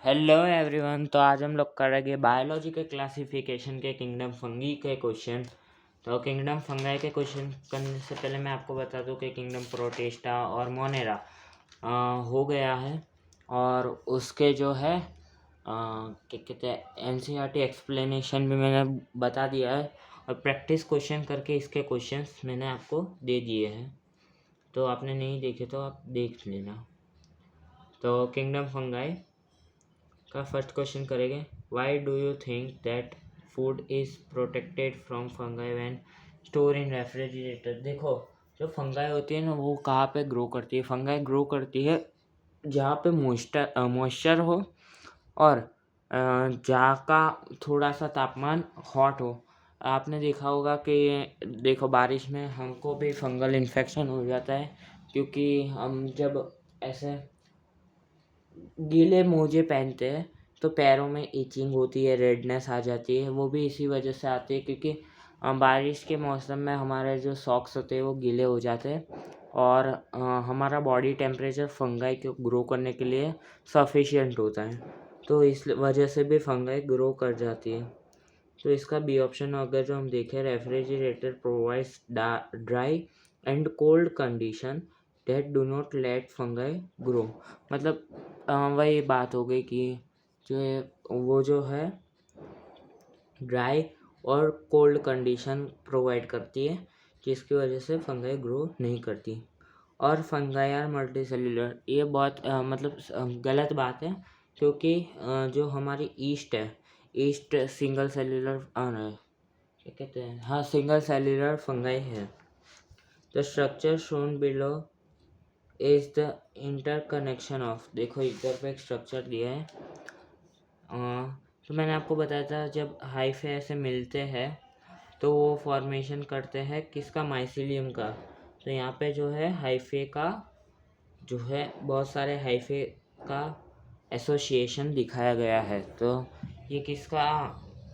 Hello everyone. तो आज हम लोग करेंगे बायोलॉजी के क्लासिफिकेशन के किंगडम फंगी के क्वेश्चन। तो किंगडम फंगाई के क्वेश्चन करने से पहले मैं आपको बता दूं कि किंगडम प्रोटिस्टा और मोनेरा हो गया है, और उसके जो है क्या कहते हैं एनसीईआरटी एक्सप्लेनेशन भी मैंने बता दिया है, और प्रैक्टिस क्वेश्चन करके इसके क्वेश्चंस मैंने आपको दे दिए हैं। तो आपने नहीं देखे तो आप देख लेना। तो किंगडम फंगाई का फर्स्ट क्वेश्चन करेंगे। Why do you think that food is protected from fungi when store in refrigerator. देखो, जो फंगाई होती है ना, वो कहाँ पे ग्रो करती है? फंगाई ग्रो करती है जहाँ पे मॉइस्चर हो, और जहाँ का थोड़ा सा तापमान हॉट हो। आपने देखा होगा कि देखो, बारिश में हमको भी फंगल इन्फेक्शन हो जाता है, क्योंकि हम जब ऐसे गीले मोजे पहनते हैं तो पैरों में इचिंग होती है, रेडनेस आ जाती है। वो भी इसी वजह से आती है क्योंकि बारिश के मौसम में हमारे जो सॉक्स होते हैं वो गीले हो जाते हैं, और हमारा बॉडी टेम्परेचर फंगाई को ग्रो करने के लिए सफिशिएंट होता है, तो इस वजह से भी फंगाई ग्रो कर जाती है। तो इसका बी ऑप्शन अगर जो हम देखें, refrigerator provides dry and cold condition date do not let fungi grow. मतलब वही बात हो गई कि जो है वो जो है ड्राई और कोल्ड कंडीशन प्रोवाइड करती है, जिसकी वजह से फंगाई ग्रो नहीं करती। और फंगाई आर मल्टी सेल्यूलर, ये बहुत गलत बात है, क्योंकि जो हमारी ईस्ट है, ईस्ट सिंगल सेल्यूलर क्या कहते हैं, हाँ, सिंगल सेल्यूलर फंगाई है। The structure shown below is the interconnection of, देखो इधर पे एक स्ट्रक्चर दिया है। तो मैंने आपको बताया था, जब हाइफे ऐसे मिलते हैं तो वो फॉर्मेशन करते हैं किसका? माइसिलियम का। तो यहाँ पे जो है हाइफे का जो है बहुत सारे हाइफे का एसोसिएशन दिखाया गया है। तो ये किसका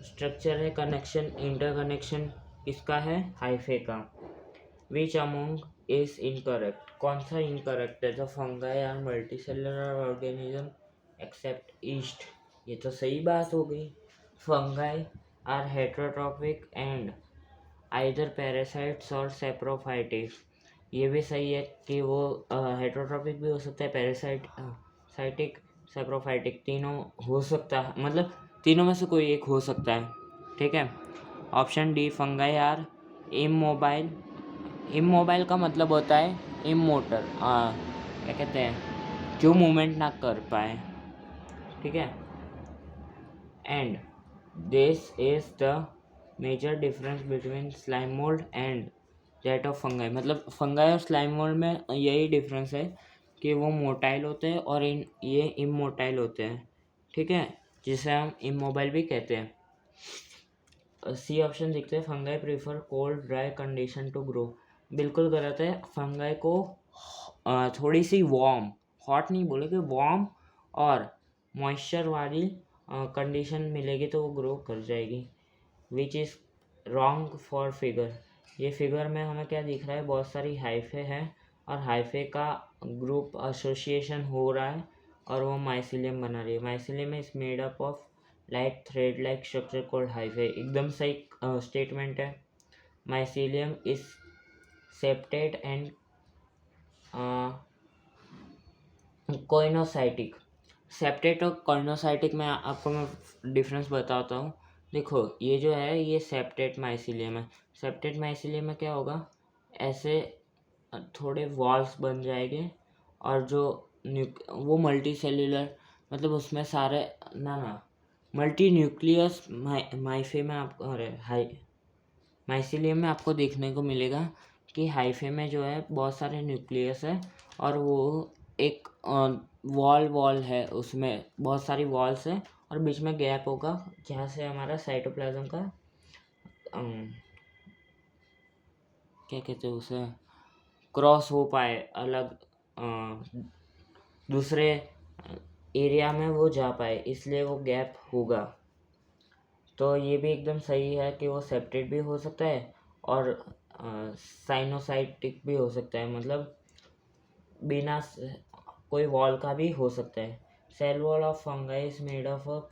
स्ट्रक्चर है? कनेक्शन, इंटरकनेक्शन किसका है? हाइफे का। विच अमोंग इज इनकरेक्ट, कौन सा इनकरेक्ट है? The fungi are multicellular organism except yeast, ये तो सही बात हो गई। Fungi are heterotrophic and either parasites और सेप्रोफाइटिक, ये भी सही है कि वो हेटेरोट्रॉपिक भी हो सकता है, पैरासाइटिक, सेप्रोफाइटिक, तीनों हो सकता है, मतलब तीनों में से कोई एक हो सकता है। ठीक है। Option D, fungi are immobile. Immobile का मतलब होता है इमोटर, क्या कहते हैं, जो मूवमेंट ना कर पाए। ठीक है। And this is the major difference between slime mould and that of fungi. मतलब फंगाई और स्लाइम मोल्ड में यही डिफरेंस है कि वो मोटाइल होते हैं और ये इमोटाइल होते हैं। ठीक है, जिसे हम इमोबाइल भी कहते हैं। सी ऑप्शन देखते हैं, fungi prefer cold dry condition to grow. बिल्कुल गलत है। फंगाई को थोड़ी सी वार्म, हॉट नहीं बोलेंगे, वार्म और मॉइस्चर वाली कंडीशन मिलेगी तो वो ग्रो कर जाएगी। Which is wrong for figure. ये फिगर में हमें क्या दिख रहा है? बहुत सारी हाइफे हैं, और हाइफे का ग्रुप एसोसिएशन हो रहा है, और वो माइसिलियम बना रही है। Mycelium is made up of light thread like structure called hyphae. एकदम सही स्टेटमेंट है। Mycelium is septate and coenocytic. Septate और कॉर्नोसाइटिक में आपको मैं डिफरेंस बताता हूँ। देखो, ये जो है ये सेप्टेट माइसिलियम है। सेप्टेट माइसिलियम में क्या होगा? ऐसे थोड़े वॉल्स बन जाएंगे, और जो वो मल्टी सेल्यूलर, मतलब उसमें सारे मल्टी न्यूक्लियस माइफे में आपको, अरे हाई माइसिलियम में आपको देखने को मिलेगा कि हाइफे में जो है बहुत सारे न्यूक्लियस है, और वो एक वॉल है, उसमें बहुत सारी वॉल्स है, और बीच में गैप होगा जहाँ से हमारा साइटोप्लाज्म का क्या कहते हैं उसे, क्रॉस हो पाए, अलग दूसरे एरिया में वो जा पाए, इसलिए वो गैप होगा। तो ये भी एकदम सही है कि वो सेप्टेट भी हो सकता है और साइनोसाइटिक भी हो सकता है, मतलब बिना कोई वॉल का भी हो सकता है। Cell wall of fungi is made of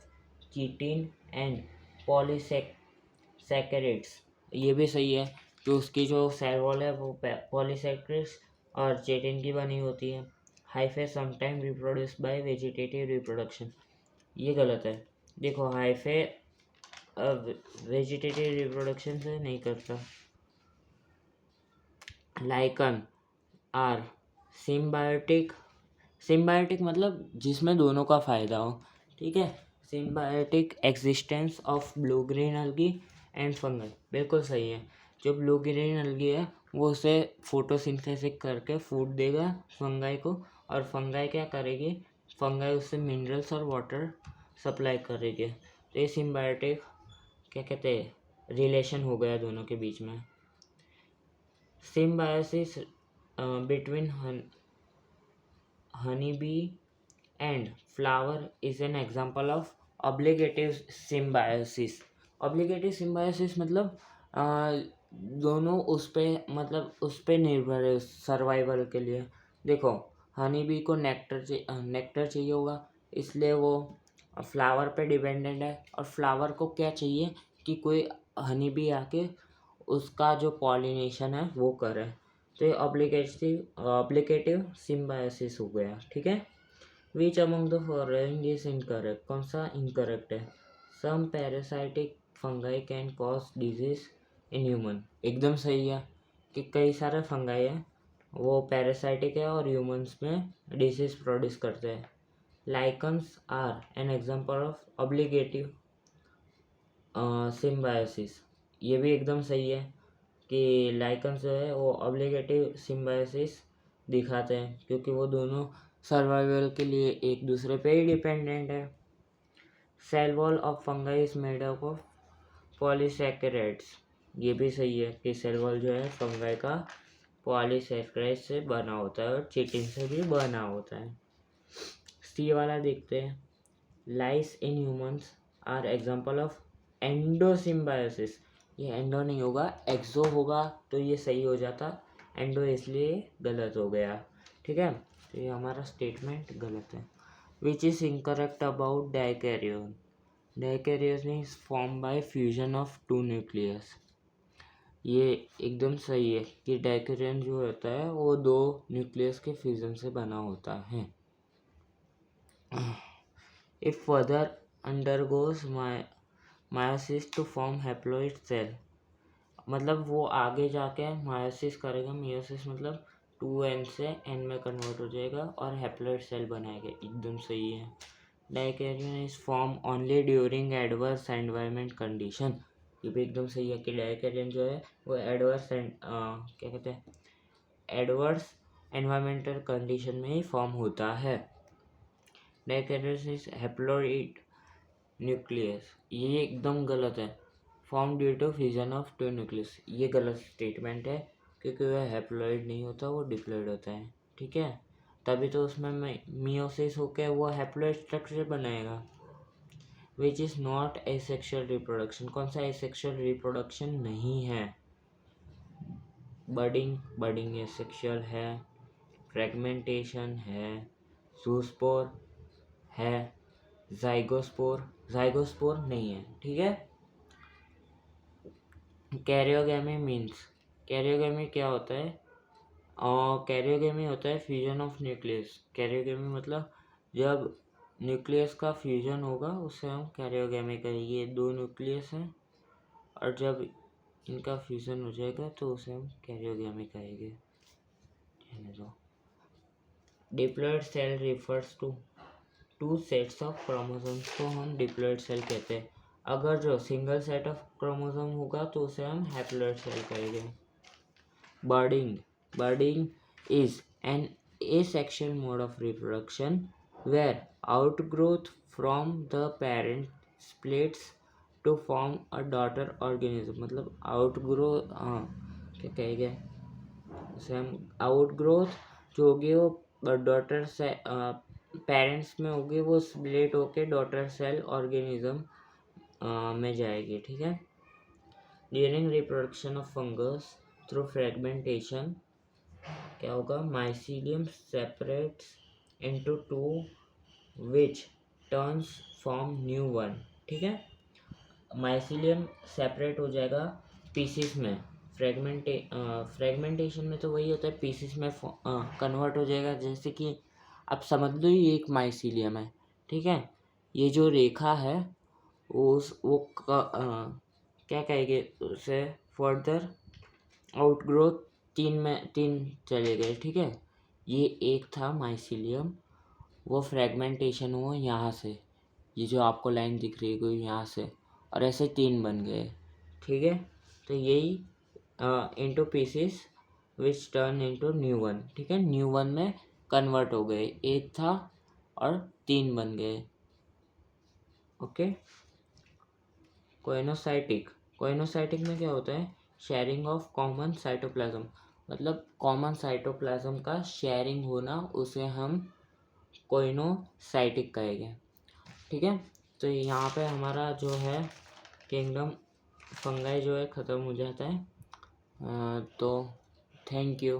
chitin and polysaccharides. ये भी सही है कि उसकी जो सेल वॉल है वो पॉलीसैकेराइड्स और चिटिन की बनी होती है। Hyphae sometime reproduce by vegetative reproduction, ये गलत है। देखो हाइफे वेजिटेटिव रिप्रोडक्शन से नहीं करता। लाइकन आर सिम्बायोटिक, सिम्बायोटिक मतलब जिसमें दोनों का फ़ायदा हो, ठीक है। Symbiotic existence of blue green अलगी and fungal, बिल्कुल सही है। जो ब्लू ग्रीन अलगी है वो उसे फोटोसिंथेसिस करके फूड देगा फंगाई को, और फंगाई क्या करेगी, फंगाई उससे मिनरल्स और वाटर सप्लाई करेगी। तो ये सिम्बायोटिक क्या कहते हैं रिलेशन हो गया दोनों के बीच में। Symbiosis between honey bee and flower is an example of obligative symbiosis। obligative symbiosis मतलब दोनों उस पे मतलब उस पे निर्भर है सर्वाइवल के लिए। देखो हनी बी को नेक्टर चाहिए होगा, इसलिए वो फ्लावर पे डिपेंडेंट है, और फ्लावर को क्या चाहिए कि कोई हनी बी आके उसका जो पॉलिनेशन है वो करे। तो ये ऑब्लिगेटिव सिम्बायोसिस हो गया, ठीक है। Which among the following is incorrect, कौन सा इनकरेक्ट है। Some parasitic fungi can cause disease in human, एकदम सही है कि कई सारे फंगाई है वो पैरासाइटिक है और ह्यूमंस में डिजीज प्रोड्यूस करते हैं। Lichens are an example of obligative symbiosis, ये भी एकदम सही है कि लाइकन्स जो है वो ऑब्लिगेटिव सिम्बायोसिस दिखाते हैं, क्योंकि वो दोनों सर्वाइवल के लिए एक दूसरे पे ही डिपेंडेंट है। Cell wall of fungi is made up of polysaccharides, ये भी सही है कि सेल वॉल जो है फंगाई का पॉलीसैकेराइड से बना होता है और चिटिन से भी बना होता है। सी वाला देखते हैं। Lice in humans are example of endosymbiosis, ये एंडो नहीं होगा एक्सो होगा तो ये सही हो जाता, एंडो इसलिए गलत हो गया, ठीक है। तो ये हमारा स्टेटमेंट गलत है। Which is incorrect about dikaryon, dikaryon is form by fusion of two nucleus, ये एकदम सही है कि डाइकैरियन जो होता है वो दो न्यूक्लियस के फ्यूजन से बना होता है। If further undergoes meiosis to form haploid cell, मतलब वो आगे जाके मायोसिस करेगा, मायोसिस मतलब 2n से n में कन्वर्ट हो जाएगा और हैप्लॉइड सेल बनाएगा, एकदम सही है। Dikaryon is form only during adverse environment condition, ये भी एकदम सही है कि डाइकैरियन जो है वो एडवर्स क्या कहते हैं एडवर्स एनवायरमेंटल कंडीशन में ही फॉर्म होता है। डाइकैरियन इज हैप्लॉइड न्यूक्लियस, ये एकदम गलत है। Form due to fusion of two nucleus, ये गलत स्टेटमेंट है क्योंकि वह हैप्लॉइड नहीं होता, वो डिप्लॉइड होता है, ठीक है। तभी तो उसमें मियोसिस होकर वो हैप्लॉइड स्ट्रक्चर बनाएगा। Which is not asexual reproduction, कौन सा एसेक्सुअल रिप्रोडक्शन नहीं है। बडिंग, बडिंग एसेक्सुअल है। फ्रेगमेंटेशन है। जूस्पोर है। जाइगोस्पोर, जाइगोस्पोर नहीं है, ठीक है। कैरियोगेमी मीन्स, कैरियोगेमी क्या होता है, और कैरियोगेमी होता है फ्यूजन ऑफ न्यूक्लियस। कैरियोगेमी मतलब जब न्यूक्लियस का फ्यूजन होगा उसे हम कैरियोगेमी कहेंगे। ये दो न्यूक्लियस हैं और जब इनका फ्यूजन हो जाएगा तो उसे हम कैरियोगेमी कहेंगे। Diploid cell refers to two sets of chromosomes को हम डिप्लॉइड सेल कहते हैं। अगर जो सिंगल सेट ऑफ क्रोमोसोम होगा तो उसे हम हैप्लॉइड सेल कहेंगे। Budding, budding is an asexual mode of reproduction where outgrowth from the parent splits to form a daughter organism, मतलब आउटग्रो क्या कहेंगे उसे हम, आउटग्रोथ जो होगी वो डॉटर से पेरेंट्स में होगी, वो स्प्लिट होके डॉटर सेल ऑर्गेनिज्म में जाएगी, ठीक है। During reproduction of fungus through fragmentation क्या होगा, mycelium separates into two which turns form new one. ठीक है, माइसिलियम सेपरेट हो जाएगा पीसीस में, फ्रेगमेंटेशन में तो वही होता है, पीसीस में कन्वर्ट हो जाएगा। जैसे कि आप समझ लो ये एक माइसिलियम है, ठीक है, ये जो रेखा है क्या कहेंगे उसे, फर्दर आउटग्रोथ तीन चले गए। ठीक है, ये एक था माइसिलियम, वो फ्रेगमेंटेशन हुआ यहाँ से, ये जो आपको लाइन दिख रही है कोई यहाँ से, और ऐसे 3 बन गए। ठीक है, तो यही इंटू पीसेस विच टर्न इंटू न्यू वन। ठीक है, न्यू वन में कन्वर्ट हो गए, एक था और 3 बन गए। ओके, कोइनोसाइटिक में क्या होता है, शेयरिंग ऑफ कॉमन साइटोप्लाज्म, मतलब कॉमन साइटोप्लाज्म का शेयरिंग होना, उसे हम कोइनोसाइटिक कहेंगे। ठीक है, तो यहाँ पे हमारा जो है किंगडम फंगाई जो है ख़त्म हो जाता है। तो थैंक यू।